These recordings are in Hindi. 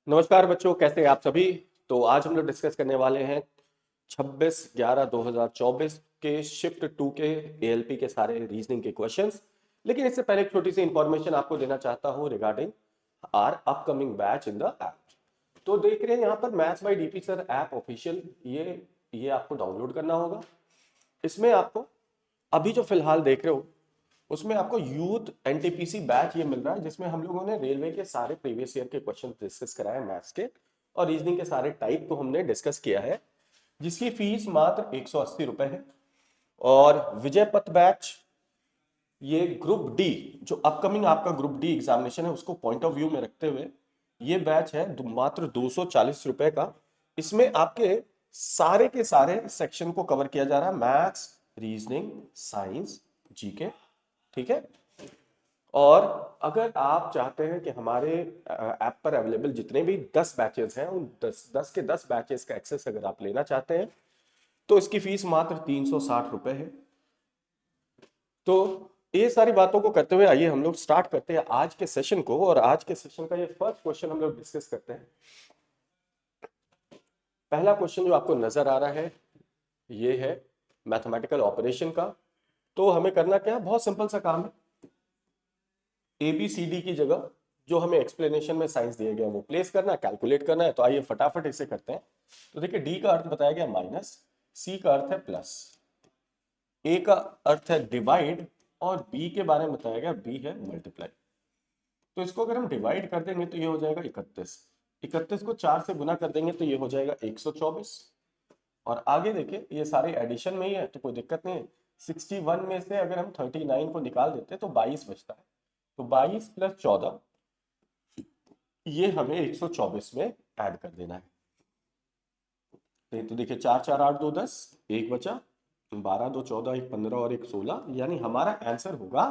नमस्कार बच्चों, कैसे हैं आप सभी। तो आज हम लोग डिस्कस करने वाले हैं 26/11/2024 के शिफ्ट 2 के एएलपी के सारे रीजनिंग के क्वेश्चंस। लेकिन इससे पहले एक छोटी सी इंफॉर्मेशन आपको देना चाहता हूं regarding are upcoming batch in the app. तो देख रहे हैं यहाँ पर maths by DP sir app official, ये आपको डाउनलोड करना होगा। इसमें आपको अभी जो फिलहाल देख रहे हो उसमें आपको यूथ एनटीपीसी बैच ये मिल रहा है, जिसमें हम लोगों ने रेलवे के सारे प्रीवियस ईयर के क्वेश्चन डिस्कस कराए हैं मैथ्स के, और रीजनिंग के सारे टाइप को हमने डिस्कस किया है, जिसकी फीस मात्र 180 रुपए है। और विजय पथ बैच, ये ग्रुप डी, जो अपकमिंग आपका ग्रुप डी एग्जामिनेशन है उसको पॉइंट ऑफ व्यू में रखते हुए ये बैच है मात्र 240 रुपए का। इसमें आपके सारे के सारे सेक्शन को कवर किया जा रहा है, मैथ्स, रीजनिंग, साइंस, जीके। ठीक है। और अगर आप चाहते हैं कि हमारे ऐप पर अवेलेबल जितने भी 10 बैचेस हैं उन 10 के 10 बैचेस का एक्सेस अगर आप लेना चाहते हैं तो इसकी फीस मात्र 360 रुपए है। तो ये सारी बातों को करते हुए आइए हम लोग स्टार्ट करते हैं आज के सेशन को। और आज के सेशन का ये फर्स्ट क्वेश्चन हम लोग डिस्कस करते हैं। पहला क्वेश्चन जो आपको नजर आ रहा है ये है मैथमेटिकल ऑपरेशन का। तो हमें करना क्या है, बहुत सिंपल सा काम है। ए बी सी डी की जगह जो हमें एक्सप्लेनेशन में साइंस दिया गया वो प्लेस करना है, कैलकुलेट करना है। तो आइए फटाफट इसे करते हैं। तो देखिए, डी का अर्थ बताया गया माइनस, सी का अर्थ है प्लस, ए का अर्थ है डिवाइड, और बी के बारे में बताया गया बी है मल्टीप्लाई। तो इसको अगर हम डिवाइड कर देंगे तो ये हो जाएगा 31, 31 को 4 से गुना कर देंगे तो ये हो जाएगा 124। और आगे देखिए ये सारे एडिशन में ही है तो कोई दिक्कत नहीं है। 61 में से अगर हम 39 को निकाल देते तो 22 बचता है। तो 22 प्लस 14 ये हमें 124 में ऐड कर देना है। तो देखिए 4 4 8 2 10, एक बचा, 12 2 14, एक 15 और एक 16, यानी हमारा आंसर होगा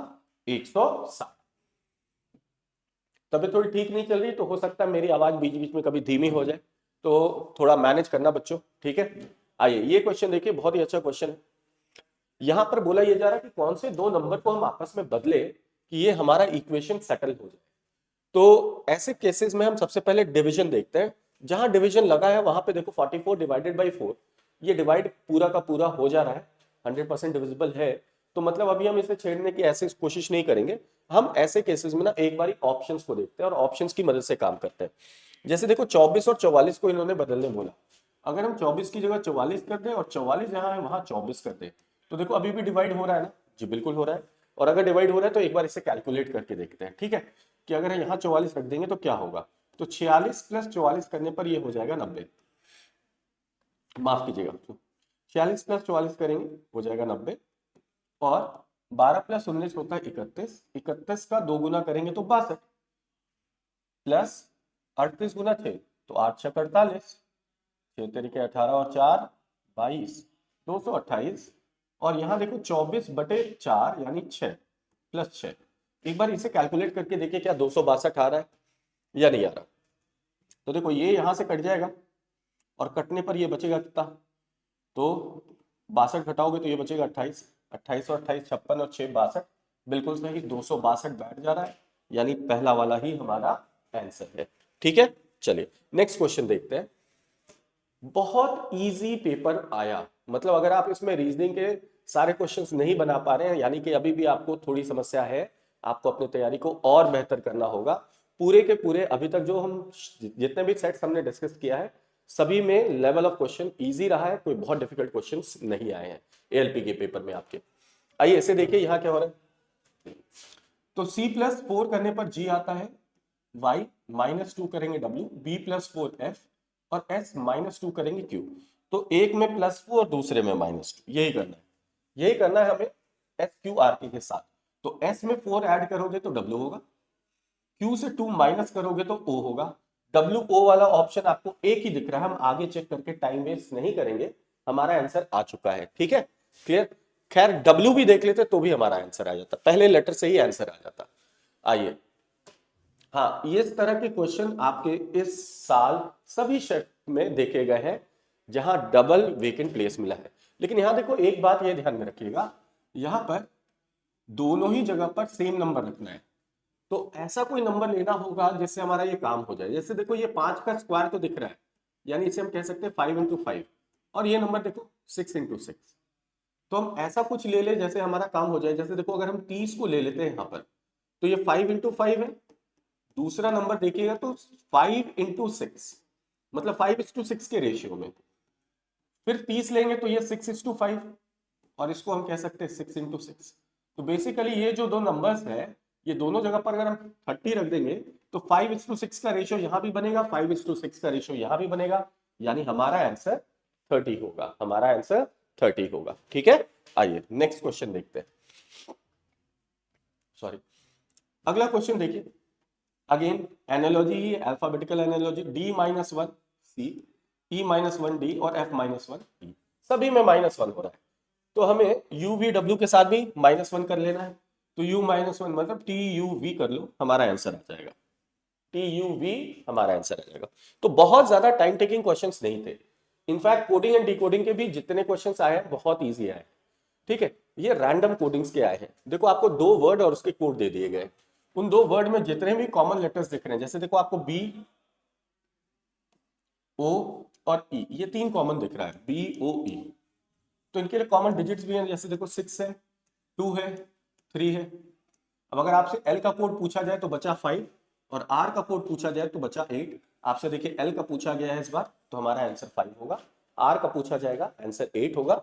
160। तबीयत थोड़ी ठीक नहीं चल रही तो हो सकता है मेरी आवाज बीच बीच में कभी धीमी हो जाए, तो थोड़ा मैनेज करना बच्चों, ठीक है। आइए ये क्वेश्चन देखिए, बहुत ही अच्छा क्वेश्चन है। यहां पर बोला यह जा रहा है कि कौन से दो नंबर को हम आपस में बदले कि ये हमारा इक्वेशन सेटल हो जाए। तो ऐसे केसेस में हम सबसे पहले डिवीजन देखते हैं। जहां डिवीजन लगा है वहां पे देखो 44 डिवाइडेड बाई 4, ये डिवाइड पूरा का पूरा हो जा रहा है, 100% डिविजिबल है। तो मतलब अभी हम इसे छेड़ने की ऐसी कोशिश नहीं करेंगे। हम ऐसे केसेस में ना एक बार ऑप्शंस को देखते हैं और ऑप्शंस की मदद से काम करते हैं। जैसे देखो 24 और 44 को इन्होंने बदलने बोला। अगर हम 24 की जगह 44 कर दें और 44 जहां है वहां 24 कर दें तो देखो अभी भी डिवाइड हो रहा है ना। जी बिल्कुल हो रहा है। और अगर डिवाइड हो रहा है तो एक बार इसे कैलकुलेट करके देखते हैं, ठीक है, कि अगर यहाँ 44 रख देंगे तो क्या होगा। तो 46 प्लस 44 करने पर ये हो जाएगा 90, माफ कीजिएगा, 46 प्लस 44 करेंगे हो जाएगा 90। और 12 प्लस 19 होता है 31, 31 का 2 गुना करेंगे तो 62, प्लस 38 गुना 6 तो 8 6 48, 6 तरीके 18 और 4 22, 228। और यहां देखो 24/4 यानी 6 प्लस 6। एक बार इसे कैलकुलेट करके देखिए क्या 262 आ रहा है या नहीं आ रहा। तो देखो ये यहां से कट जाएगा और कटने पर ये बचेगा कितना, तो 62 घटाओगे तो ये बचेगा 28, 28 और 28 56 और 6 62, बिल्कुल सही 262 बैठ जा रहा है, यानी पहला वाला ही हमारा आंसर है। ठीक है, चलिए नेक्स्ट क्वेश्चन देखते हैं। बहुत इजी पेपर आया, मतलब अगर आप इसमें रीजनिंग के सारे क्वेश्चंस नहीं बना पा रहे हैं यानी कि अभी भी आपको थोड़ी समस्या है, आपको अपनी तैयारी को और बेहतर करना होगा। पूरे के पूरे अभी तक जो हम जितने भी सेट्स हमने डिस्कस किया है सभी में लेवल ऑफ क्वेश्चन इजी रहा है, कोई बहुत डिफिकल्ट क्वेश्चंस नहीं आए हैं एएलपी के पेपर में आपके। आइए इसे देखिए यहां क्या हो रहा है। तो C+4 करने पर G आता है, y -2 करेंगे W, B+4 F, और S -2 करेंगे Q। तो एक में +4 और दूसरे में -2, यही करना है, यही करना है हमें SQRK के साथ। तो S में 4 ऐड करोगे तो W होगा, Q से 2 माइनस करोगे तो O होगा। WO वाला ऑप्शन आपको एक ही दिख रहा है, हम आगे चेक करके टाइम वेस्ट नहीं करेंगे, हमारा आंसर आ चुका है। ठीक है, क्लियर। खैर W भी देख लेते तो भी हमारा आंसर आ जाता, पहले लेटर से ही आंसर आ जाता। आइए, हाँ इस तरह के क्वेश्चन आपके इस साल सभी शिफ्ट में देखे गए हैं जहां डबल वेकेंट प्लेस मिला है। लेकिन यहां देखो एक बात ये ध्यान में रखिएगा, यहां पर दोनों ही जगह पर सेम नंबर रखना है। तो ऐसा कोई नंबर लेना होगा जिससे हमारा ये काम हो जाए। जैसे देखो ये 5 का स्क्वायर तो दिख रहा है, यानी इसे हम कह सकते हैं 5 × 5, और ये नंबर देखो 6 × 6। तो हम ऐसा कुछ ले ले जैसे हमारा काम हो जाए। जैसे देखो अगर हम 30 को ले लेते हैं यहाँ पर, तो ये 5 × 5 है। दूसरा नंबर देखिएगा तो 5 × 6, मतलब 5:6 के रेशियो में। फिर 30 लेंगे तो ये 6:5, और इसको हम कह सकते हैं 6 × 6। तो बेसिकली ये जो दो नंबर्स है, ये दोनों जगह पर अगर हम 30 रख देंगे तो 5:6 का रेशियो यहां भी बनेगा, 5:6 का रेशियो यहां भी बनेगा, यानी हमारा आंसर 30 होगा। हमारा आंसर 30 होगा। ठीक है, आइए नेक्स्ट क्वेश्चन देखते हैं। सॉरी, अगला क्वेश्चन देखिए। Again analogy, alphabetical analogy, D-1 C, E-1 D और F-1 E, सभी में -1 हो रहा है। तो हमें UV W के साथ भी -1 कर लेना है। तो U-1 मतलब TUV कर लो, हमारा आंसर आ जाएगा। TUV हमारा आंसर आ जाएगा। तो बहुत ज्यादा टाइम टेकिंग क्वेश्चंस नहीं थे। इनफैक्ट कोडिंग एंड डिकोडिंग के भी जितने क्वेश्चंस आए हैं बहुत इजी आए। ठीक है, ये रैंडम कोडिंग्स के आए हैं। देखो आपको 2 वर्ड और उसके कोड दे दिए गए। उन 2 वर्ड में जितने भी कॉमन लेटर्स दिख रहे हैं, जैसे देखो आपको B, O और E, ये 3 कॉमन दिख रहा है, BOE। तो इनके लिए कॉमन डिजिट्स भी हैं। जैसे देखो 6 है, 2 है, 3 है। अब अगर आपसे L का कोड पूछा जाए तो बचा 5, और R का कोड पूछा जाए तो बचा 8। आपसे देखिए L का पूछा गया है इस बार, तो हमारा आंसर 5 होगा। R का पूछा जाएगा, आंसर 8 होगा।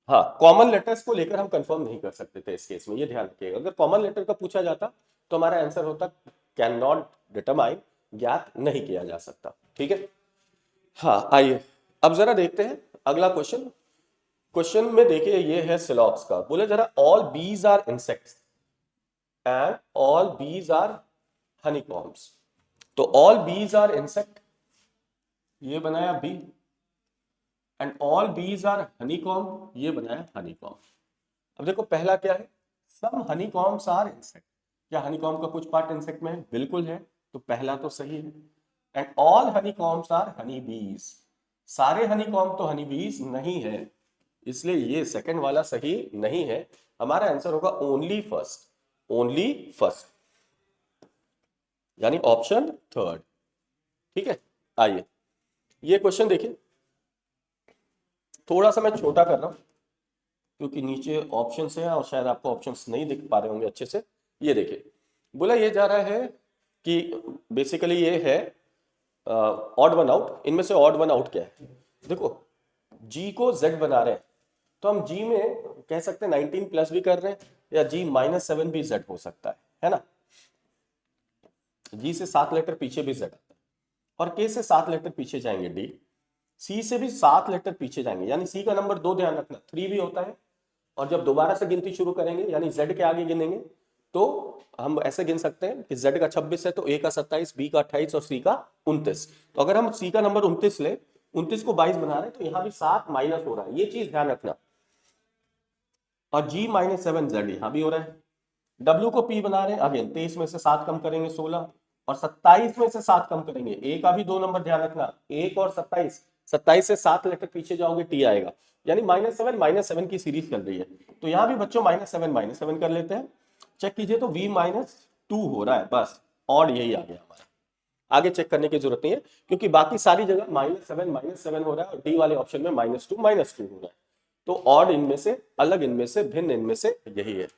हाँ, कॉमन लेटर्स को लेकर हम कंफर्म नहीं कर सकते थे इस केस में, ये ध्यान रखिएगा। अगर कॉमन लेटर का पूछा जाता तो हमारा आंसर होता कैन नॉट डिटरमाइन, ज्ञात नहीं किया जा सकता। ठीक है, हाँ आइए अब जरा देखते हैं अगला क्वेश्चन। क्वेश्चन में देखिए ये है सिलॉक्स का। बोले जरा all bees are insects and all bees are हनीकॉम्ब्स। तो ऑल बीज आर इंसेक्ट, ये बनाया B, and all bees are honeycomb, ये बनाया हनीकॉम्ब। अब देखो पहला क्या है, सम हनीकॉम्ब्स आर इंसेक्ट। क्या हनीकॉम्ब का कुछ पार्ट इंसेक्ट में है? बिल्कुल है, तो पहला तो सही है। एंड ऑल हनीकॉम्ब्स आर हनी बीज, सारे हनीकॉम्ब तो हनी बीज नहीं है, इसलिए ये सेकंड वाला सही नहीं है। हमारा आंसर होगा ओनली फर्स्ट, ओनली फर्स्ट, यानी ऑप्शन थर्ड। ठीक है, आइए ये क्वेश्चन देखिए। थोड़ा सा मैं छोटा कर रहा हूं क्योंकि नीचे ऑप्शंस हैं और शायद आपको ऑप्शंस नहीं दिख पा रहे होंगे अच्छे से। ये देखिए, बोला ये जा रहा है कि बेसिकली ये है ऑड वन आउट। इनमें से ऑड वन आउट क्या है? देखो जी को z बना रहे हैं, तो हम जी में कह सकते हैं 19 प्लस भी कर रहे हैं, या G-7 भी z हो सकता है ना। जी से 7 लेटर पीछे भी z आता है, और k से 7 लेटर पीछे जाएंगे d, सी से भी 7 लेटर पीछे जाएंगे, यानी सी का नंबर 2 ध्यान रखना 3 भी होता है। और जब दोबारा से गिनती शुरू करेंगे, यानी z के आगे गिनेंगे, तो हम ऐसे गिन सकते हैं कि z का 26 है तो a का 27, b का 28 और c का 29। तो अगर हम c का नंबर 29 ले, 29 को 22 बना रहे हैं, तो यहां भी 7 माइनस हो रहा है, ये चीज ध्यान रखना। और G-7z यहां भी हो रहा है। W को P बना रहे हैं, अगेन 23 में से 7 कम करेंगे 16, और 27 में से 7 कम करेंगे, A का भी 2 नंबर ध्यान रखना, 1 और 27, 27 से 7 लेटर पीछे जाओगे T आएगा, यानी -7 की सीरीज चल रही है। तो यहां भी बच्चों -7 कर लेते हैं। चेक कीजिए तो V-2 हो रहा है, बस ऑड यही आ गया हमारा। आगे चेक करने की जरूरत नहीं है, क्योंकि बाकी सारी जगह -7 हो रहा है, और डी वाले ऑप्शन में -2 हो रहा है। तो ऑड इनमें से, अलग इनमें से, भिन्न इनमें से यही है।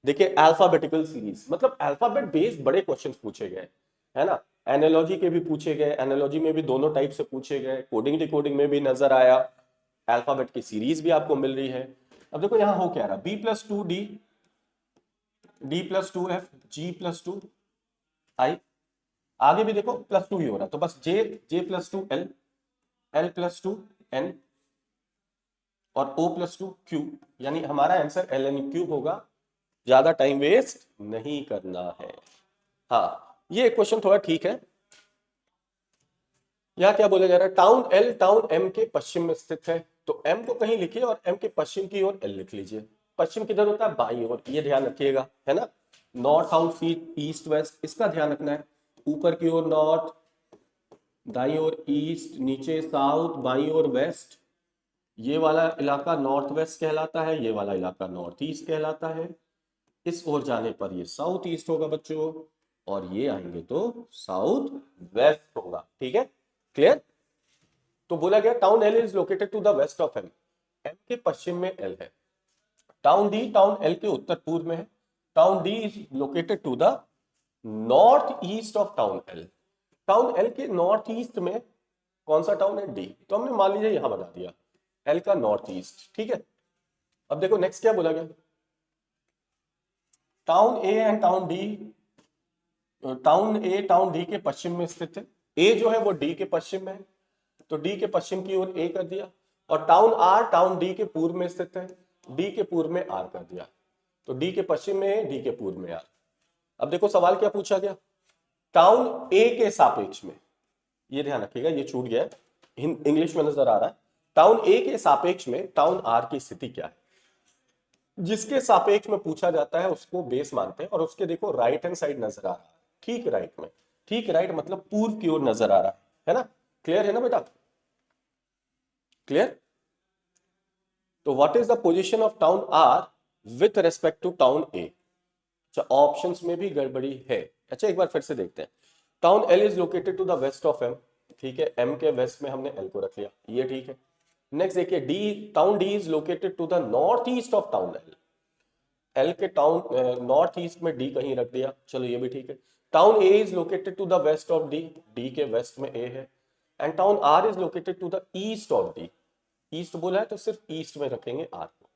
देखिए अल्फाबेटिकल सीरीज, मतलब अल्फाबेट बेस्ड बड़े क्वेश्चंस पूछे गए, है ना। एनालॉजी के भी पूछे गए, एनालॉजी में भी दोनों टाइप से पूछे गए, कोडिंग डिकोडिंग में भी नजर आया, अल्फाबेट की सीरीज भी आपको मिल रही है। अब देखो यहां हो क्या रहा, B+2D, D+2F, G+2I, आगे भी देखो +2 ही हो रहा है, तो बस J+2L, L+2N और O+2Q, यानी हमारा आंसर LNQ होगा। ज्यादा टाइम वेस्ट नहीं करना है। हाँ, ये क्वेश्चन थोड़ा ठीक है। यहां क्या बोला जा रहा है, टाउन L टाउन M के पश्चिम में स्थित है। तो M को कहीं लिखिए और M के पश्चिम की ओर L लिख लीजिए। पश्चिम किधर होता है? बाईं ओर, ये ध्यान रखिएगा, है ना। नॉर्थ साउथ ईस्ट वेस्ट, इसका ध्यान रखना है। ऊपर की ओर नॉर्थ, दाईं ओर ईस्ट, नीचे साउथ, बाईं ओर वेस्ट। ये वाला इलाका नॉर्थ वेस्ट कहलाता है, ये वाला इलाका नॉर्थ ईस्ट कहलाता है। इस ओर जाने पर ये साउथ ईस्ट होगा बच्चों, और ये आएंगे तो साउथ वेस्ट होगा। ठीक है, क्लियर। तो बोला गया town L is located to the west of M, M के पश्चिम में एल है। टाउन एल के उत्तर पूर्व में है। Town D is located to the north east of town L. Town L के नॉर्थ ईस्ट में कौन सा टाउन है? डी। तो हमने मान लीजिए यहां बता दिया एल का नॉर्थ ईस्ट। ठीक है, अब देखो नेक्स्ट क्या बोला गया, town A and town D, town A town D के पश्चिम में स्थित है। ए जो है वो डी के पश्चिम में है, तो डी के पश्चिम की ओर ए कर दिया। और टाउन आर टाउन डी के पूर्व में स्थित है, डी के पूर्व में आर कर दिया। तो डी के पश्चिम में है, डी के पूर्व में आर। अब देखो सवाल क्या पूछा गया, टाउन ए के सापेक्ष में, ये ध्यान रखिएगा, ये छूट गया है, इंग्लिश में नजर आ रहा है। टाउन ए के सापेक्ष में टाउन आर की स्थिति क्या है? जिसके सापेक्ष में पूछा जाता है उसको बेस मानते हैं। और उसके देखो राइट हैंड साइड नजर आ रहा है, ठीक राइट में, ठीक राइट मतलब पूर्व की ओर नजर आ रहा है ना? क्लियर है ना बेटा? क्लियर। तो what is the position of town are with respect to town A? अच्छा, ऑप्शंस में भी गड़बड़ी है। अच्छा, एक बार फिर से देखते हैं। Town L is located to the west of M, ठीक है, एम के वेस्ट में हमने एल को रख लिया, ये ठीक है। नेक्स्ट देखिए, D town D is located to the north east of town L, L के टाउन नॉर्थ ईस्ट में डी कहीं रख दिया, चलो ये भी ठीक है। Town A is located to the west of D, D के वेस्ट में ए है। And town R is located to the east of D, east बोला है तो सिर्फ ईस्ट में रखेंगे आर को।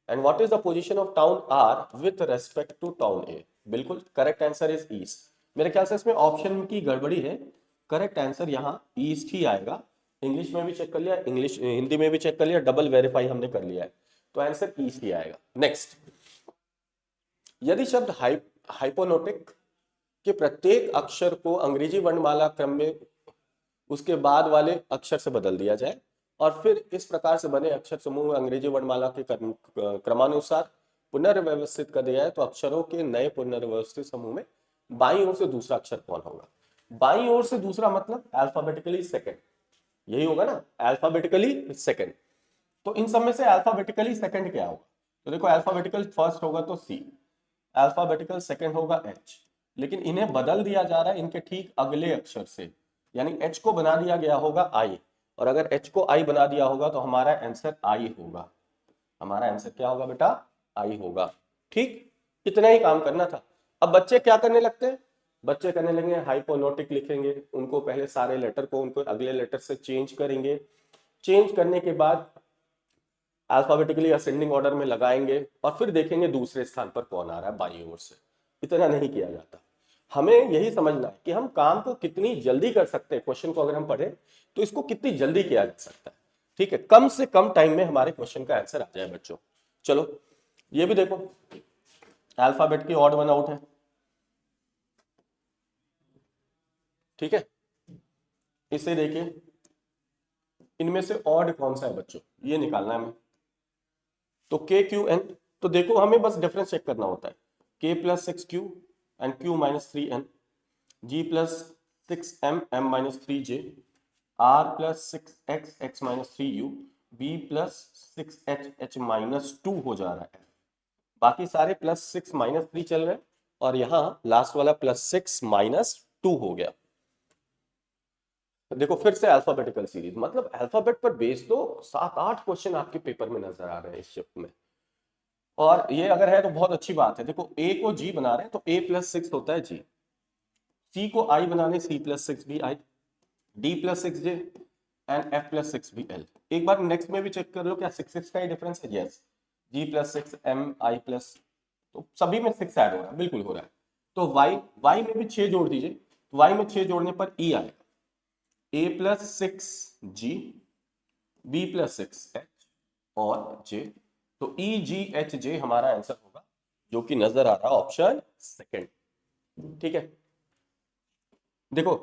And what is the position of town are with respect to town A? बिल्कुल करेक्ट आंसर इज ईस्ट। मेरे ख्याल से इसमें ऑप्शन की गड़बड़ी है, करेक्ट आंसर यहाँ ईस्ट ही आएगा। इंग्लिश में भी चेक कर लिया, इंग्लिश हिंदी में भी चेक कर लिया, डबल वेरीफाई हमने कर लिया है, तो आंसर ईस्ट ही आएगा। नेक्स्ट, यदि शब्द हाइपोनोटिक के प्रत्येक अक्षर को अंग्रेजी वर्णमाला क्रम में उसके बाद वाले अक्षर से बदल दिया जाए और फिर इस प्रकार से बने अक्षर समूह अंग्रेजी वर्णमाला के क्रमानुसार पुनर्व्यवस्थित कर दिया है, तो अक्षरों के नए पुनर्व्यवस्थित समूह में बाईं ओर से दूसरा अक्षर कौन होगा? बाईं ओर से दूसरा मतलब अल्फाबेटिकली सेकंड, यही होगा ना, अल्फाबेटिकली सेकंड। तो इन सब में से अल्फाबेटिकली सेकंड क्या होगा? तो देखो, अल्फाबेटिकल फर्स्ट होगा तो सी, अल्फाबेटिकल सेकंड होगा एच, लेकिन इन्हें बदल दिया जा रहा है इनके ठीक अगले अक्षर से, यानी एच को बना दिया गया होगा आई, और अगर एच को आई बना दिया होगा तो हमारा आंसर आई होगा। हमारा आंसर क्या होगा बेटा? आई होगा। ठीक, इतना ही काम करना था। अब बच्चे क्या करने लगते हैं? बच्चे करने लगे हाइपोनोटिक लिखेंगे, उनको पहले सारे लेटर को उनको अगले लेटर से चेंज करेंगे, चेंज करने के बाद अल्फाबेटिकली असेंडिंग ऑर्डर में लगाएंगे और फिर देखेंगे दूसरे स्थान पर कौन आ रहा है बाईं ओर से। इतना नहीं किया जाता। हमें यही समझना है कि हम काम को कितनी जल्दी कर सकते हैं। क्वेश्चन को अगर हम पढ़े तो इसको कितनी जल्दी किया जा सकता है, ठीक है, कम से कम टाइम में हमारे क्वेश्चन का आंसर आ जाए बच्चों। चलो ये भी देखो, अल्फाबेट की ऑड वन आउट है, ठीक है। इसे देखिए, इनमें से ऑड कौन सा है बच्चों, ये निकालना है हमें। तो के क्यू एन, तो देखो हमें बस डिफरेंस चेक करना होता है, के plus 6q and q minus 3n, g plus 6m m minus 3j, r plus 6x x minus 3u, b plus 6h h minus 2 हो जा रहा है। बाकी सारे प्लस 6 माइनस 3 चल रहे हैं और यहाँ लास्ट वाला प्लस 6 माइनस 2 हो गया। देखो फिर से अल्फाबेटिकल सीरीज, मतलब अल्फाबेट पर बेस तो 7-8 क्वेश्चन आपके पेपर में नजर आ रहे हैं इस शिफ्ट में, और ये अगर है तो बहुत अच्छी बात है। देखो ए को जी बना रहे हैं तो a प्लस 6 होता है जी, सी को आई बनाने c प्लस 6 भी आई, d plus 6j and f plus 6 भी l। एक बार नेक्स्ट में भी चेक कर लो, क्या 6 का ही डिफरेंस है? Yes, g plus 6 m i plus, तो सभी में 6 ऐड हो रहा है, बिल्कुल हो रहा है। तो y में भी 6 जोड़ दीजिए, तो y में 6 जोड़ने पर e आएगा, a plus 6g, b plus 6h और j, तो e g h j हमारा आंसर होगा, जो कि नजर आ रहा है ऑप्शन सेकंड, ठीक है। देखो,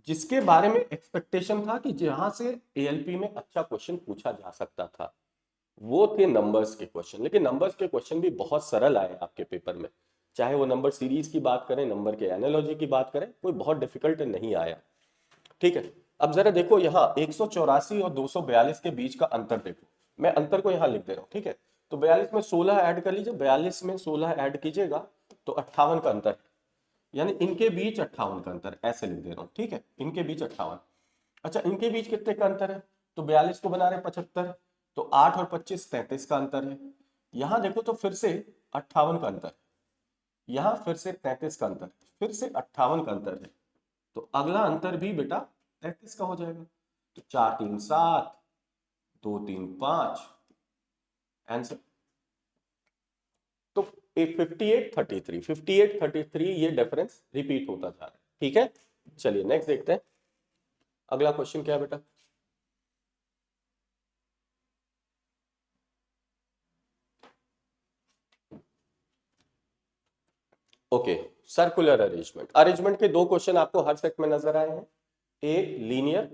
जिसके बारे में एक्सपेक्टेशन था कि जहां से एएलपी में अच्छा क्वेश्चन पूछा जा सकता था वो थे नंबर्स के क्वेश्चन, लेकिन नंबर्स के क्वेश्चन भी बहुत सरल आए आपके पेपर में, चाहे वो नंबर सीरीज की बात करें, नंबर के एनालॉजी की बात करें, कोई बहुत डिफिकल्ट नहीं आया, ठीक है। अब जरा देखो यहाँ 184 और 242 के बीच का अंतर देखो, मैं अंतर को यहाँ लिख दे रहा हूँ, ठीक है। तो 42 में 16 ऐड कर लीजिए, 42 में 16 ऐड कीजिएगा तो 58 का अंतर है, यानी इनके बीच 58 का अंतर, ऐसे लिख दे रहा हूं, ठीक है, इनके बीच 58। अच्छा, इनके बीच कितने का अंतर है, तो 42 को बना रहे 75, तो 8 और 25 33 का अंतर है। यहां देखो तो फिर से 58 का अंतर, यहां फिर से 33 का अंतर, फिर से 58 का अंतर है, तो अगला अंतर भी बेटा 33 का हो जाएगा। तो 4 3 7, 2 3 5, आंसर। तो 58 33 ये डिफरेंस रिपीट होता जा रहा है, ठीक है। चलिए नेक्स्ट देखते हैं, अगला क्वेश्चन क्या है बेटा। ओके, सर्कुलर अरेंजमेंट, अरेंजमेंट के दो क्वेश्चन आपको हर सेट में नजर आए हैं, एक लीनियर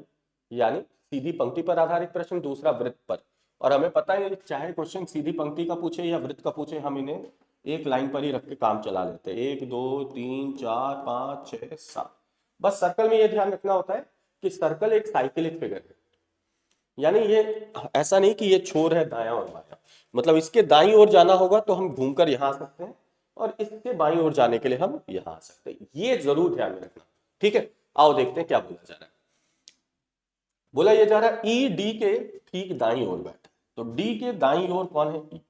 यानी सीधी पंक्ति पर आधारित प्रश्न, दूसरा वृत्त पर। और हमें पता है चाहे क्वेश्चन सीधी पंक्ति का पूछे या वृत्त का पूछे, हम इन्हें एक लाइन पर ही रख के काम चला लेते हैं, 1 2 3 4 5 6 7। बस सर्कल में यह ध्यान रखना होता है कि सर्कल एक साइक्लिक फिगर है, यानी ये ऐसा नहीं कि ये छोर है दायां और बायां, मतलब इसके दाईं ओर जाना होगा तो हम घूमकर यहां आ सकते हैं, और इसके बाईं ओर जाने के लिए हम यहां आ सकते हैं, ये जरूर ध्यान में रखना, ठीक है। आओ देखते हैं क्या बोला जा रहा है। बोला ये जा रहा है ई डी के ठीक दाईं ओर बैठा, तो डी के दाईं ओर कौन है, ई।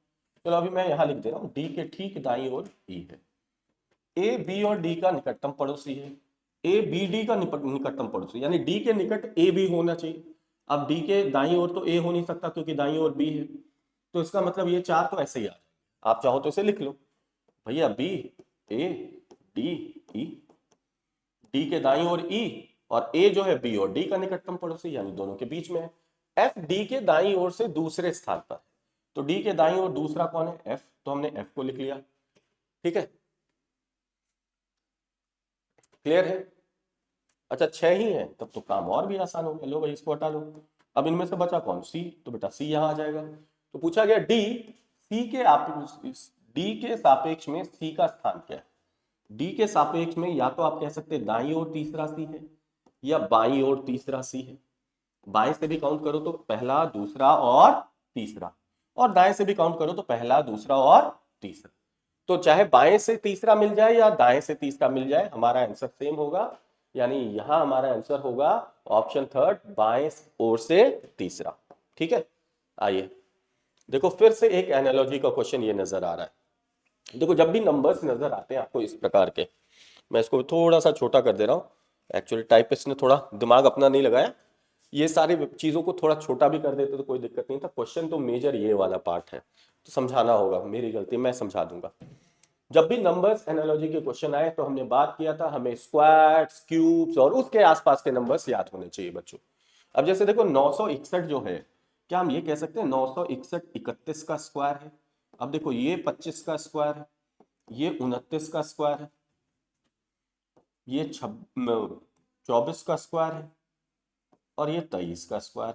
चलो अभी मैं यहां लिख दे रहा हूं, डी के ठीक दाईं ओर ई है। ए बी और डी का निकटतम पड़ोसी है, ए बी डी का निकटतम पड़ोसी, यानी डी के निकट ए भी होना चाहिए। अब डी के दाईं ओर तो ए हो नहीं सकता क्योंकि दाईं ओर बी है, तो इसका मतलब ये चार तो ऐसे ही आ जाए, आप चाहो तो इसे लिख लो भैया, B A D E, D के दाईं ओर ई, और ए जो है बी और डी का निकटतम पड़ोसी, यानी दोनों के बीच में है। एफ डी के दाईं ओर से दूसरे स्थान पर, तो डी के दाईं ओर दूसरा कौन है, एफ, तो हमने एफ को लिख लिया, ठीक है, क्लियर है। अच्छा 6 ही है, तब तो काम और भी आसान हो गया, लो भाई इसको हटा लो। अब इनमें से बचा कौन, सी, तो बेटा सी यहां आ जाएगा। तो पूछा गया डी, सी के डी के सापेक्ष में सी का स्थान क्या है। डी के सापेक्ष में या तो आप कह सकते हैं दाईं ओर तीसरा सी है, या बाईं ओर तीसरा सी है। बाएं से भी काउंट करो तो पहला दूसरा और तीसरा, और दाएं से भी काउंट करो तो पहला दूसरा और तीसरा। तो चाहे बाएं से तीसरा मिल जाए या दाएं से तीसरा मिल जाए, हमारा आंसर सेम होगा, यानी यहां हमारा आंसर होगा ऑप्शन थर्ड, बाएं ओर से तीसरा, ठीक है। आइए देखो फिर से एक एनालॉजी का क्वेश्चन ये नजर आ रहा है। देखो जब भी नंबर्स नजर आते हैं आपको इस प्रकार के, मैं इसको थोड़ा सा छोटा कर दे रहा हूँ, एक्चुअली टाइपिस्ट ने थोड़ा दिमाग अपना नहीं लगाया, ये सारी चीजों को थोड़ा छोटा भी कर देते तो कोई दिक्कत नहीं था। क्वेश्चन तो मेजर ये वाला पार्ट है, तो समझाना होगा, मेरी गलती, मैं समझा दूंगा। जब भी नंबर्स एनालॉजी के क्वेश्चन आए तो हमने बात किया था हमें स्क्वायर्स, क्यूब्स और उसके आसपास के नंबर्स याद होने चाहिए बच्चों। अब जैसे देखो 961 जो है, क्या हम ये कह सकते हैं 961 31 का स्क्वायर है। अब देखो ये 25 का स्क्वायर है, ये 29 का स्क्वायर है, ये 24 का स्क्वायर है, और ये 23 का स्क्वायर,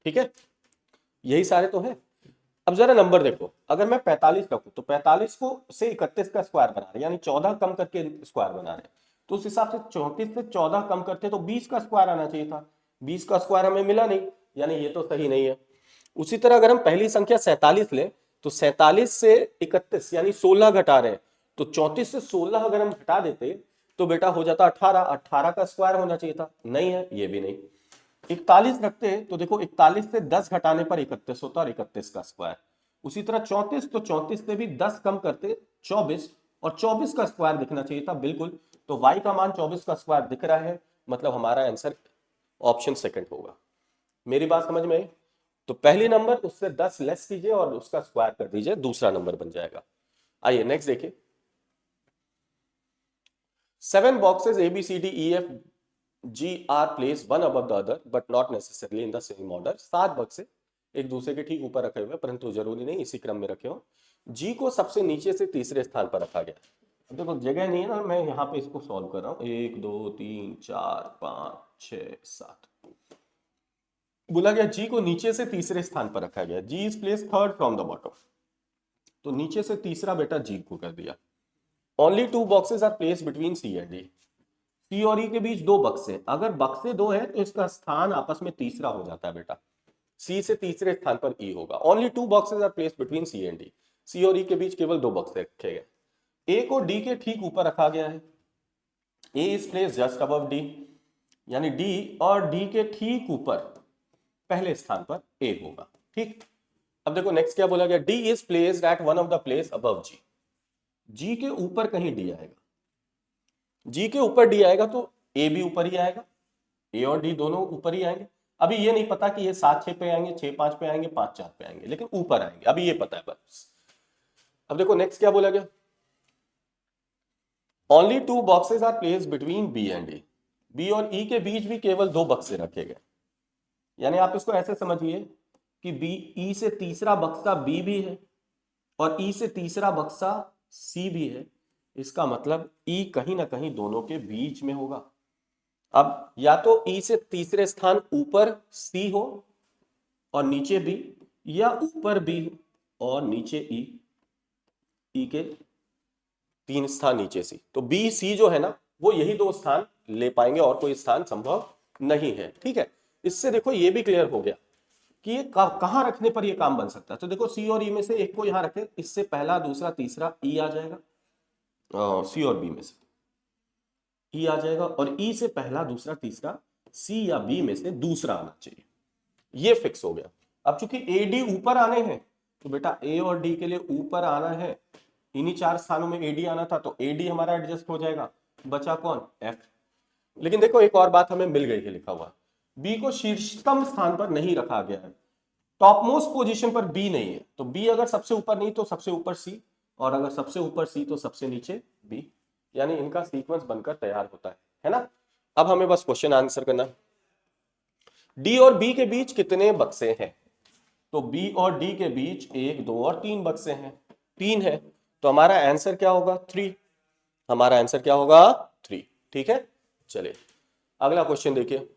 ठीक है, यही सारे तो है। अब जरा नंबर देखो, अगर मैं 45 रखूं तो 45 को से 31 का स्क्वायर बना रहे, यानी 14 कम करके स्क्वायर बना रहे, तो उस हिसाब से 34 से 14 कम करते तो 20 का स्क्वायर आना चाहिए था, 20 का स्क्वायर हमें मिला नहीं, यानी ये तो सही नहीं है। उसी तरह अगर हम पहली संख्या 47 लें तो 47 से 31 यानी 16 घटा रहे हैं, तो 34 से 16 अगर हम घटा देते तो बेटा हो जाता 18, 18 का स्क्वायर होना चाहिए था, नहीं है, ये भी नहीं। 41 रखते तो देखो 41 से 10 घटाने पर 31 होता और 31 का स्क्वायर। उसी तरह 34, तो 34 से भी 10 कम करते 24, और 24 का स्क्वायर दिखना चाहिए था, बिल्कुल। तो y का मान 24 का स्क्वायर दिख रहा है, मतलब हमारा आंसर ऑप्शन सेकंड होगा। मेरी बात समझ में आई? तो पहली नंबर उससे 10 लेस कीजिए और उसका स्क्वायर कर दीजिए, दूसरा नंबर बन जाएगा। आइए नेक्स्ट देखिए, 7 boxes A B C D E F G are placed one above the other but not necessarily in the same order। 7 बक्से एक दूसरे के ठीक ऊपर रखे हुए, परंतु जरूरी नहीं इसी क्रम में रखे हो। जी को सबसे नीचे से तीसरे स्थान पर रखा गया। अब देखो जगह नहीं है ना, मैं यहाँ पे इसको सॉल्व कर रहा हूँ, 1 2 3 4 5 6 7। बोला गया जी को नीचे से तीसरे स्थान पर रखा गया, G is place third from the bottom, तो नीचे से तीसरा बेटा जी को कर दिया। Only 2 boxes are place between C and D, C और ई के बीच 2 बक्से, अगर बक्से 2 है तो इसका स्थान आपस में तीसरा हो जाता है बेटा। सी से तीसरे स्थान पर ई होगा। Only 2 boxes are placed between C and D. C और ई के बीच केवल 2 बॉक्स रखे गए। ए को डी के ठीक ऊपर रखा गया है। A is place just above D, यानी डी और डी के ठीक ऊपर पहले स्थान पर ए होगा। ठीक, अब देखो नेक्स्ट क्या बोला गया, D is placed at one of the place above G. G के ऊपर कहीं डी आएगा, जी के ऊपर डी आएगा तो ए भी ऊपर ही आएगा, ए और डी दोनों ऊपर ही आएंगे। अभी ये नहीं पता कि ये 7-6 पे आएंगे, 6-5 पे आएंगे, 5-4 पे आएंगे, लेकिन ऊपर आएंगे, अभी ये पता है बस। अब देखो नेक्स्ट क्या बोला गया, only 2 boxes are placed between B and A. B और ई के बीच भी केवल 2 बक्से रखे गए, यानी आप इसको ऐसे समझिए कि बी, ई से तीसरा बक्सा बी भी है और ई से तीसरा बक्सा सी भी है। इसका मतलब ई कहीं ना कहीं दोनों के बीच में होगा। अब या तो ई से तीसरे स्थान ऊपर सी हो और नीचे बी, या ऊपर बी और नीचे ई, ई के 3 स्थान नीचे सी। तो बी सी जो है ना, वो यही 2 स्थान ले पाएंगे और कोई स्थान संभव नहीं है। ठीक है, इससे देखो ये भी क्लियर हो गया कि ये कहां रखने पर ये काम बन सकता है। तो देखो सी और ई में से एक को यहां रखे, इससे पहला दूसरा तीसरा ई आ जाएगा, सी और बी में से ई आ जाएगा, और ई से पहला दूसरा तीसरा सी या बी में से दूसरा आना चाहिए। ये फिक्स हो गया। अब चूंकि ए डी ऊपर आने हैं तो बेटा ए और डी के लिए ऊपर आना है, इन्हीं 4 स्थानों में ए डी आना था, तो ए डी हमारा एडजस्ट हो जाएगा, बचा कौन, एफ। लेकिन देखो एक और बात हमें मिल गई है, लिखा हुआ बी को शीर्षतम स्थान पर नहीं रखा गया है, टॉप मोस्ट पोजीशन पर बी नहीं है। तो बी अगर सबसे ऊपर नहीं तो सबसे ऊपर सी, और अगर सबसे ऊपर सी तो सबसे नीचे बी, यानी इनका सीक्वेंस बनकर तैयार होता है ना। अब हमें बस क्वेश्चन आंसर करना, डी और बी के बीच कितने बक्से हैं। तो बी और डी के बीच 1, 2 और 3 बक्से हैं, 3 है, तो हमारा आंसर क्या होगा, 3। हमारा आंसर क्या होगा, 3। ठीक है, चलिए अगला क्वेश्चन देखिए।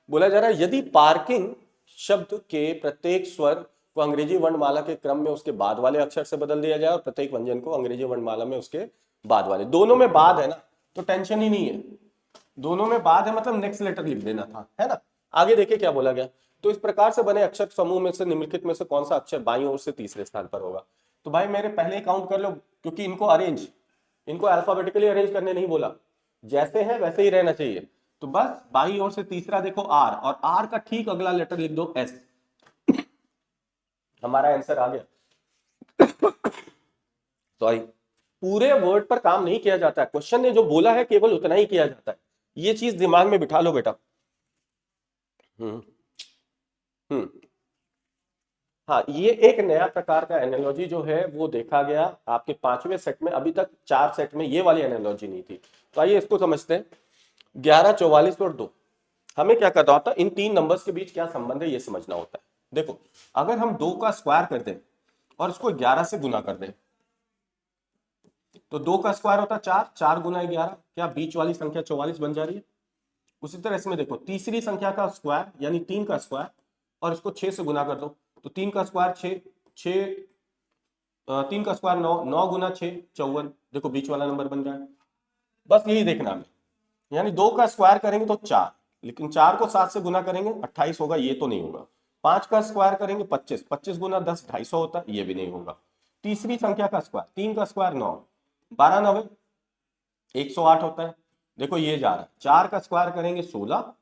बोला जा रहा है यदि पार्किंग शब्द के प्रत्येक स्वर को अंग्रेजी वर्णमाला के क्रम में उसके बाद वाले अक्षर से बदल दिया जाए और प्रत्येक व्यंजन को अंग्रेजी वर्णमाला में उसके बाद वाले, दोनों में बाद है ना, तो टेंशन ही नहीं है, दोनों में बाद है मतलब नेक्स्ट लेटर लिख देना था, है ना। आगे देखिए क्या बोला गया, तो इस प्रकार से बने अक्षर समूह में से निम्नलिखित में से कौन सा अक्षर बाईं ओर से तीसरे स्थान पर होगा। तो भाई मेरे पहले ही काउंट कर लो, क्योंकि इनको अल्फाबेटिकली अरेंज करने नहीं बोला, जैसे है वैसे ही रहना चाहिए। तो बस बाईं ओर से तीसरा देखो आर, और आर का ठीक अगला लेटर लिख दो एस। हमारा आंसर आ गया। सॉरी, पूरे वर्ड पर काम नहीं किया जाता है, क्वेश्चन ने जो बोला है केवल उतना ही किया जाता है, ये चीज दिमाग में बिठा लो बेटा। हाँ, ये एक नया प्रकार का एनालॉजी जो है वो देखा गया आपके 5वें सेट में, अभी तक 4 सेट में ये वाली एनालॉजी नहीं थी। तो आइए इसको समझते हैं। 11, 44 और 2 हमें क्या करना होता है, इन 3 नंबर्स के बीच क्या संबंध है ये समझना होता है। देखो अगर हम 2 का स्क्वायर कर दें और इसको 11 से गुना कर दें, तो 2 का स्क्वायर होता है 4, 4 गुना 11, क्या बीच वाली संख्या 44 बन जा रही है। उसी तरह इसमें देखो तीसरी संख्या का स्क्वायर यानी 3 का स्क्वायर, और इसको 6 से गुना कर दो, तो 3 का स्क्वायर 6, 3 का स्क्वायर 9, 9 गुना 6 54, देखो बीच वाला नंबर बन रहा है। बस यही देखना है, यानी 2 का स्क्वायर करेंगे तो 4, लेकिन 4 को 7 से गुना करेंगे 28 होगा, ये तो नहीं होगा। 5 का स्क्वायर करेंगे 25, 25 गुना 10 250 होता है, ये भी नहीं होगा। तीसरी संख्या का स्क्वायर, 3 का स्क्वायर 9, 12 9 108 होता है, देखो ये जा रहा है। 4 का स्क्वायर करेंगे 16,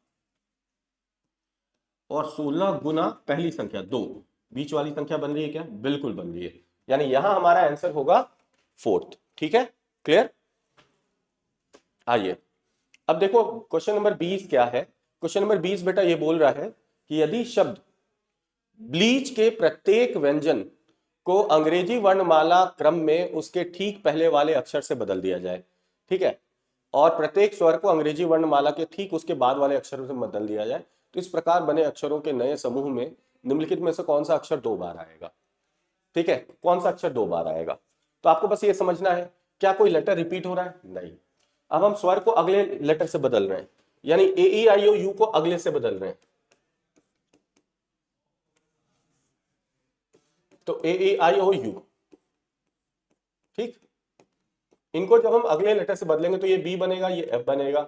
और 16 गुना पहली संख्या 2, बीच वाली संख्या बन रही है क्या, बिल्कुल बन रही है, यानी यहां हमारा आंसर होगा 4th। ठीक है, क्लियर। आइए अब देखो क्वेश्चन नंबर 20 क्या है। क्वेश्चन नंबर 20 बेटा ये बोल रहा है कि यदि शब्द ब्लीच के प्रत्येक व्यंजन को अंग्रेजी वर्णमाला क्रम में उसके ठीक पहले वाले अक्षर से बदल दिया जाए, ठीक है, और प्रत्येक स्वर को अंग्रेजी वर्णमाला के ठीक उसके बाद वाले अक्षरों से बदल दिया जाए, तो इस प्रकार बने अक्षरों के नए समूह में निम्नलिखित में से कौन सा अक्षर 2 बार आएगा। ठीक है, कौन सा अक्षर 2 बार आएगा। तो आपको बस ये समझना है, क्या कोई लेटर रिपीट हो रहा है, नहीं। अब हम स्वर को अगले लेटर से बदल रहे हैं, यानी ए ई आई ओ यू को अगले से बदल रहे हैं, तो ए ई आई ओ यू, ठीक। इनको जब हम अगले लेटर से बदलेंगे तो ये बी बनेगा, ये एफ बनेगा।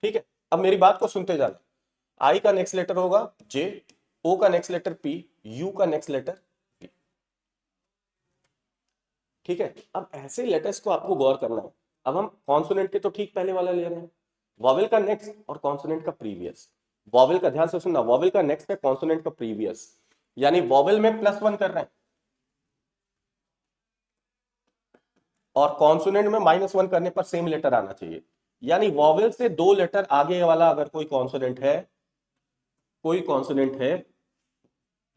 ठीक है, अब मेरी बात को सुनते जाना। आई का नेक्स्ट लेटर होगा जे, ओ का नेक्स्ट लेटर पी, यू का नेक्स्ट लेटर पी। ठीक है, अब ऐसे लेटर्स को आपको गौर करना है। अब हम कॉन्सोनेंट के तो ठीक पहले वाला ले रहे हैं, वॉवेल का नेक्स्ट और कॉन्सोनेंट का प्रीवियस। वॉवेल का ध्यान से सुनना, वॉवेल का नेक्स्ट है, कॉन्सोनेंट का प्रीवियस, यानी वॉवेल में +1 कर रहे हैं और कॉन्सोनेंट में -1 करने पर सेम लेटर आना चाहिए। यानी वॉवेल से 2 लेटर आगे वाला अगर कोई कॉन्सोनेंट है, कोई कॉन्सोनेंट है,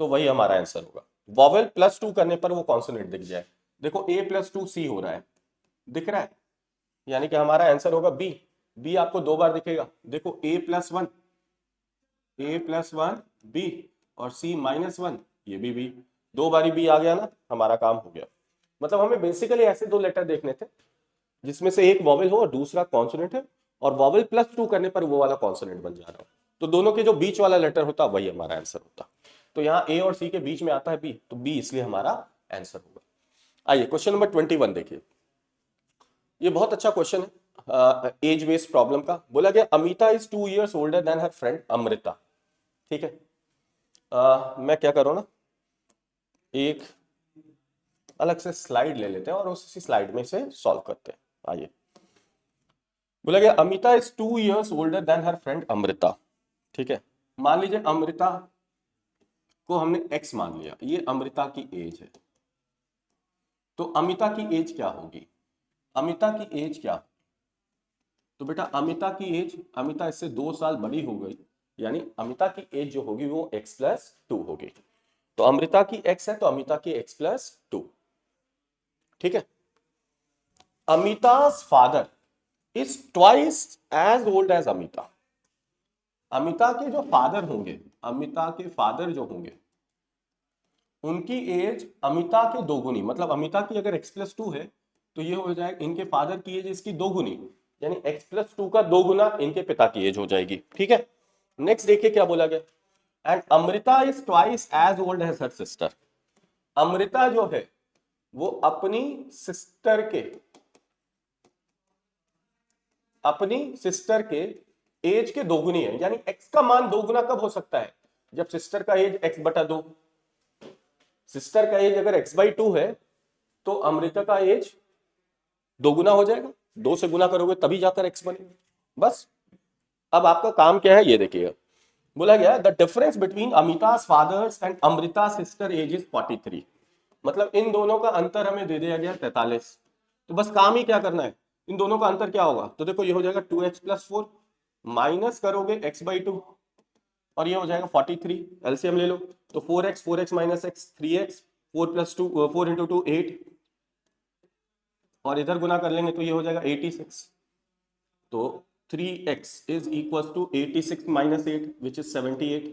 तो वही हमारा आंसर होगा। वॉवेल +2 करने पर वो कॉन्सोनेंट दिख जाए। देखो a + 2 c हो रहा है, दिख रहा है, यानी कि हमारा आंसर होगा बी। बी आपको 2 बार दिखेगा, देखो a +1 b और c -1, ये भी b, 2 बारी b आ गया ना, हमारा काम हो गया। मतलब हमें बेसिकली ऐसे 2 लेटर देखने थे जिसमें से एक वॉवेल हो और दूसरा कॉन्सोनेंट है, और वॉवेल +2 करने पर वो वाला कॉन्सोनेंट बन जा रहा हो, तो दोनों के जो बीच वाला लेटर होता वही हमारा आंसर होता। तो यहाँ ए और सी के बीच में आता है बी, तो बी इसलिए हमारा आंसर होगा। आइए क्वेश्चन नंबर 21 देखिए, ये बहुत अच्छा क्वेश्चन है एज बेस्ड प्रॉब्लम का। बोला गया Amita is 2 years older than her friend Amrita. ठीक है, मैं क्या करूँ ना, एक अलग से स्लाइड ले लेते हैं और उसी स्लाइड में से सॉल्व करते हैं। आइए, बोला गया Amita is 2 years older than her friend Amrita. ठीक है, मान लीजिए अमृता को हमने x मान लिया, ये अमृता की एज है, तो अमिता की एज क्या होगी? अमिता की एज क्या? तो बेटा अमिता की एज, अमिता इससे 2 साल बड़ी हो गई, यानी अमिता की एज जो होगी वो x + 2 होगी। तो अमृता की x है तो अमिता की x + 2। ठीक है, Amita's father is twice as old as Amita. Amita के जो फादर होंगे, अमिता के फादर जो होंगे, उनकी एज अमिता के 2 गुनी, मतलब अमिता की अगर x + 2 है तो ये हो जाएगा इनके फादर की एज इसकी 2 गुनी, यानी x + 2 का 2 गुना इनके पिता की एज हो जाएगी। ठीक है, नेक्स्ट देखिए क्या बोला गया, and Amrita is twice as old as her sister. Amrita जो है वो अपनी सिस्टर के एज के 2 गुनी है, यानी x का मान 2 गुना कब हो सकता है? जब सिस्टर का एज x/2, सिस्टर का एज अगर x/2 है तो अमृता का एज 2 गुना हो जाएगा, 2 से गुना करोगे तभी जाकर x बनेगा। बस अब आपका काम क्या है ये देखिएगा, बोला गया the difference between Amita's father's and Amrita sister age is 43। मतलब इन दोनों का अंतर हमें दे दिया गया 43, तो बस काम ही क्या करना है, इन दोनों का अंतर क्या होगा, तो देखो ये हो जाएगा 2x + 4 माइनस करोगे x/2 और ये हो जाएगा 43, एलसीएम ले लो, तो 4x -x 3x, 4 + 2 4 × 2 8, और इधर गुना कर लेंगे तो ये हो जाएगा 86, तो 3x is equal to 86 - 8 which is 78,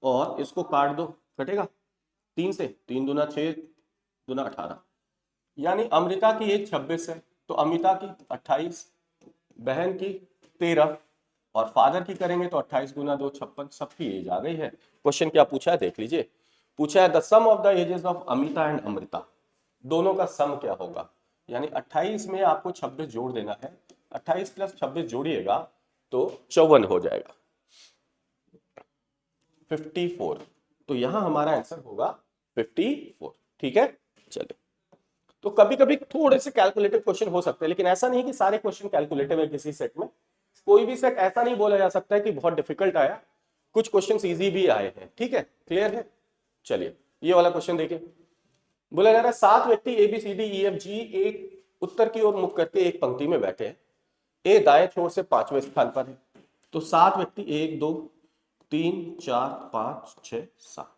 और इसको काट दो, कटेगा 3 से, 3 दूना 6 दूना 18, यानी अमृता की एज 26 है तो अमिता की 28, बहन की 13, और फादर की करेंगे तो 28 × 2 56, सबकी एज आ गई है। क्वेश्चन क्या पूछा है देख लीजिए, पूछा है the sum of the ages of Amita and Amrita, दोनों का सम क्या होगा, यानी 28 में आपको 26 जोड़ देना है, 28 + 26 जोड़िएगा तो 54 हो जाएगा, 54, तो यहां हमारा आंसर होगा 54। ठीक है, चलिए, तो कभी कभी थोड़े से कैलकुलेटिव क्वेश्चन हो सकते हैं, लेकिन ऐसा नहीं कि सारे क्वेश्चन कैलकुलेटिव है किसी सेट में, कोई भी सेट ऐसा नहीं बोला जा सकता है कि बहुत डिफिकल्ट आया, कुछ क्वेश्चंस इजी भी आए हैं। ठीक है, क्लियर है, चलिए ये वाला क्वेश्चन देखिए, बोला जा रहा है 7 व्यक्ति A B C D E F G एक उत्तर की ओर मुख करके एक पंक्ति में बैठे हैं, ए दाएं छोर से 5वें स्थान पर है, तो 7 व्यक्ति 1 2 3 4 5 6 7,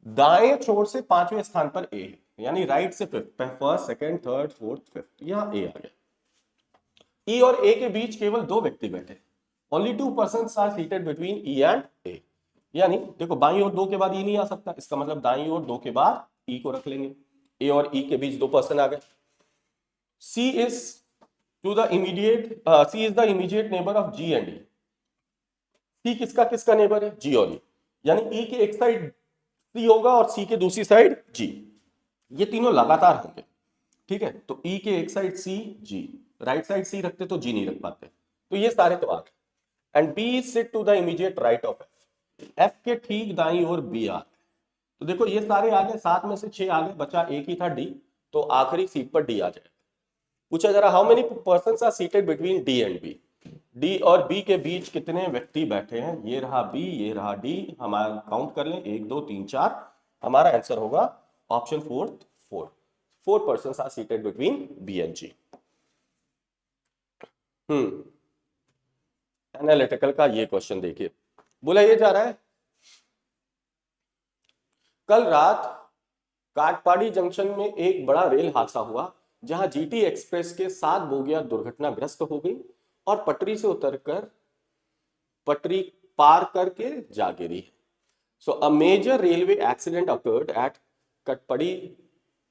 दाएं छोर से 5वें स्थान पर ए है, यानी राइट से first second third fourth fifth, यहां ए आ गया। ई और ए के बीच केवल 2 व्यक्ति बैठे, only 2 persons are seated between E and A, यानी देखो बाईं ओर 2 के बाद ई नहीं आ सकता, इसका मतलब दाईं ओर 2 के बाद ई को रख लेंगे, ए और ई के बीच 2 पर्सन आ गए। C is the immediate neighbour of G and E, C किसका नेबर है, जी और ई, यानी ई के एक साइड सी होगा और सी के दूसरी साइड जी, ये तीनों लगातार होंगे। ठीक है, तो ई के एक साइड सी जी, राइट साइड सी रखते तो जी नहीं रख पाते, तो ये सारे तो आ गए, and B is sit to the immediate right of F, F के ठीक दाईं ओर बी आ, तो देखो ये सारे आ गए, 7 में से 6 आ गए, बचा एक ही था डी, तो आखिरी सीट पर डी आ जाएगा। पूछा जरा how many persons are seated between D and B, D और बी के बीच कितने व्यक्ति बैठे हैं, ये रहा बी, ये रहा डी, हमारा काउंट कर लें 1 2 3 4, हमारा आंसर होगा option fourth 4, 4 persons are seated between B and G. Analytical का ये क्वेश्चन देखिए, बोला ये जा रहा है कल रात काटपाड़ी जंक्शन में एक बड़ा रेल हादसा हुआ जहां जीटी एक्सप्रेस के 7 बोगियां दुर्घटनाग्रस्त हो गई और पटरी से उतरकर पटरी पार करके जा गिरी। So a major railway accident occurred at Katpadi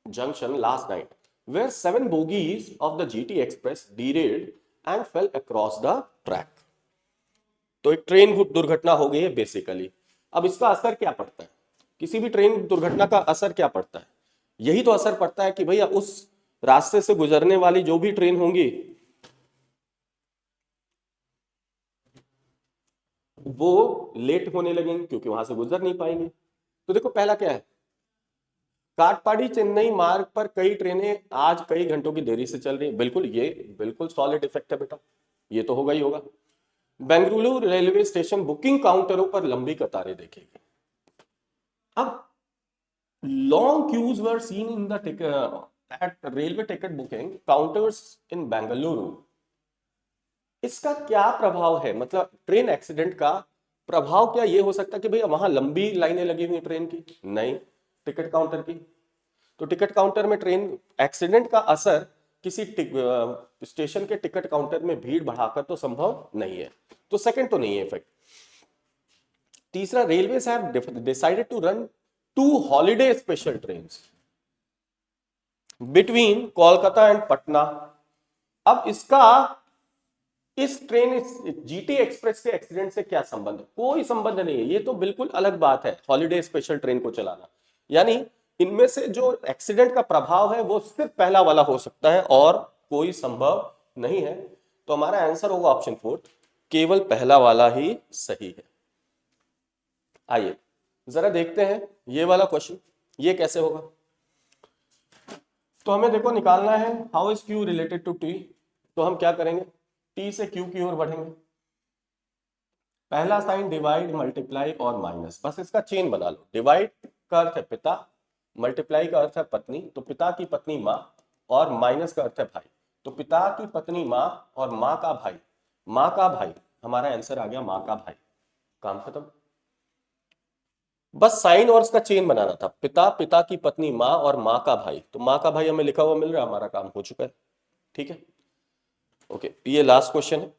junction last night where 7 bogies of the GT Express derailed and fell across the track। तो एक ट्रेन दुर्घटना हो गई है बेसिकली। अब इसका असर क्या पड़ता है, किसी भी ट्रेन दुर्घटना का असर क्या पड़ता है, यही तो असर पड़ता है कि भैया उस रास्ते से गुजरने वाली जो भी ट्रेन होंगी वो लेट होने लगेंगी क्योंकि वहां से गुजर नहीं पाएंगे। तो देखो पहला क्या है, काटपाड़ी चेन्नई मार्ग पर कई ट्रेनें आज कई घंटों की देरी से चल रही है, बिल्कुल ये बिल्कुल सॉलिड इफेक्ट है बेटा, ये तो होगा ही होगा। बेंगलुरु रेलवे स्टेशन बुकिंग काउंटरों पर लंबी कतारें देखेगी। अब long queues were seen in the at railway ticket booking counters in Bengaluru. इसका क्या प्रभाव है, मतलब ट्रेन एक्सीडेंट का प्रभाव क्या ये हो सकता है कि भैया वहां लंबी लाइनें लगी हुई ट्रेन की, नहीं टिकट काउंटर की। तो टिकट काउंटर में ट्रेन एक्सीडेंट का असर किसी स्टेशन के टिकट काउंटर में भीड़ बढ़ाकर तो संभव नहीं है, तो सेकंड तो नहीं है इफेक्ट। तीसरा, railways have decided to run 2 holiday special trains between Kolkata and Patna. अब इसका इस ट्रेन जीटी एक्सप्रेस के एक्सीडेंट से क्या संबंध, कोई संबंध नहीं है, ये तो बिल्कुल अलग बात है हॉलिडे स्पेशल ट्रेन को चलाना। यानी इनमें से जो एक्सीडेंट का प्रभाव है वो सिर्फ पहला वाला हो सकता है और कोई संभव नहीं है। तो हमारा आंसर होगा ऑप्शन 4, केवल पहला वाला ही सही है। आइए जरा देखते हैं ये वाला क्वेश्चन, ये कैसे होगा। तो हमें देखो निकालना है how is Q related to T. तो हम क्या करेंगे, टी से क्यू की ओर बढ़ेंगे। पहला साइन डिवाइड मल्टीप्लाई और माइनस, बस इसका चेन बना लो। डिवाइड का अर्थ है पिता, मल्टीप्लाई का अर्थ है पत्नी, तो पिता की पत्नी माँ, और माइनस का अर्थ है भाई। तो पिता की पत्नी माँ और माँ का भाई, माँ का भाई, हमारा आंसर आ गया माँ का भाई। काम खत्म, बस साइन और इसका चेन बनाना था। पिता, पिता की पत्नी माँ और माँ का भाई, तो माँ का भाई हमें लिखा हुआ मिल रहा है, हमारा काम हो चुका है। ठीक है, ओके, ये लास्ट क्वेश्चन है,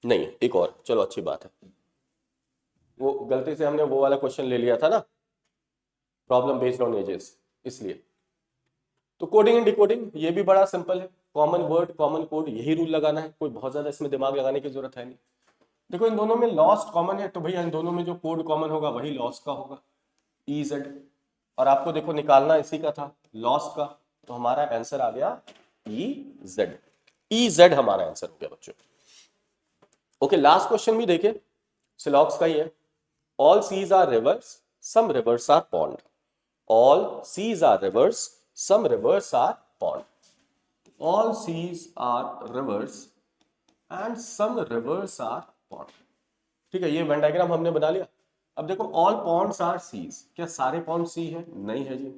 नहीं एक और, चलो अच्छी बात है। वो गलती से हमने वो वाला क्वेश्चन ले लिया था ना, प्रॉब्लम बेस्ड ऑन एजेस, इसलिए। तो कोडिंग एंड डिकोडिंग ये भी बड़ा सिंपल है, कॉमन वर्ड कॉमन कोड, यही रूल लगाना है, कोई बहुत ज्यादा इसमें दिमाग लगाने की जरूरत है नहीं। देखो इन दोनों में लॉस्ट कॉमन है, तो भैया इन दोनों में जो कोड कॉमन होगा वही लॉस का होगा, ई जेड। और आपको देखो निकालना इसी का था, लॉस का, तो हमारा आंसर आ गया ई जेड। ई जेड हमारा आंसर हो गया बच्चों। ओके, लास्ट क्वेश्चन भी देखिए, सिलॉक्स का ही है। All seas are rivers, some rivers are pond. All seas are rivers, some rivers are pond. All seas are rivers and some rivers are pond. ठीक है, ये वेन डायग्राम हमने बना लिया। अब देखो ऑल पॉन्ड्स आर सीज, क्या सारे पॉन्ड सी है, नहीं है जी।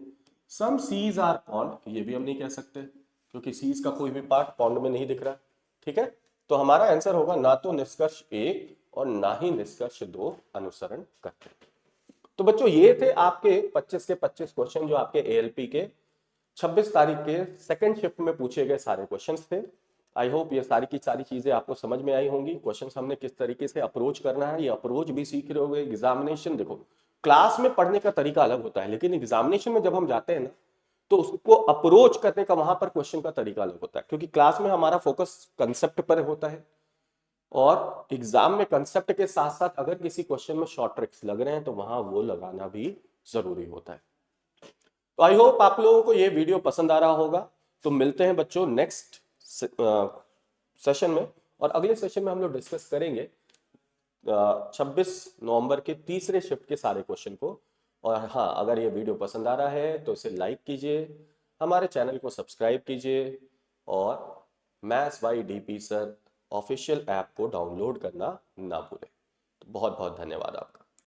सम सीज आर पॉन्ड, ये भी हम नहीं कह सकते क्योंकि सीज का कोई भी पार्ट पॉन्ड में नहीं दिख रहा। ठीक है, तो हमारा आंसर होगा ना तो निष्कर्ष 1 और ना ही निष्कर्ष 2 अनुसरण करते। तो बच्चों ये थे आपके 25 के 25 क्वेश्चन जो आपके एएलपी के 26 तारीख के सेकंड शिफ्ट में पूछे गए सारे क्वेश्चंस थे। आई होप ये सारी की सारी चीजें आपको समझ में आई होंगी। क्वेश्चंस हमने किस तरीके से अप्रोच करना है, ये अप्रोच भी सीख रहे होंगे। एग्जामिनेशन देखो, क्लास में पढ़ने का तरीका अलग होता है, लेकिन एग्जामिनेशन में जब हम जाते हैं ना तो उसको अप्रोच करने का वहां पर क्वेश्चन का तरीका अलग होता है, क्योंकि क्लास में हमारा फोकस कंसेप्ट पर होता है और एग्जाम में कंसेप्ट के साथ साथ अगर किसी क्वेश्चन में शॉर्ट ट्रिक्स लग रहे हैं तो वहां वो लगाना भी जरूरी होता है। तो आई होप आप लोगों को ये वीडियो पसंद आ रहा होगा। तो मिलते हैं बच्चों नेक्स्ट सेशन में, और अगले सेशन में हम लोग डिस्कस करेंगे 26 नवंबर के तीसरे शिफ्ट के सारे क्वेश्चन को। और हाँ, अगर ये वीडियो पसंद आ रहा है तो इसे लाइक कीजिए, हमारे चैनल को सब्सक्राइब कीजिए और maths by DP sir official app को डाउनलोड करना ना भूलें। तो बहुत बहुत धन्यवाद आपका।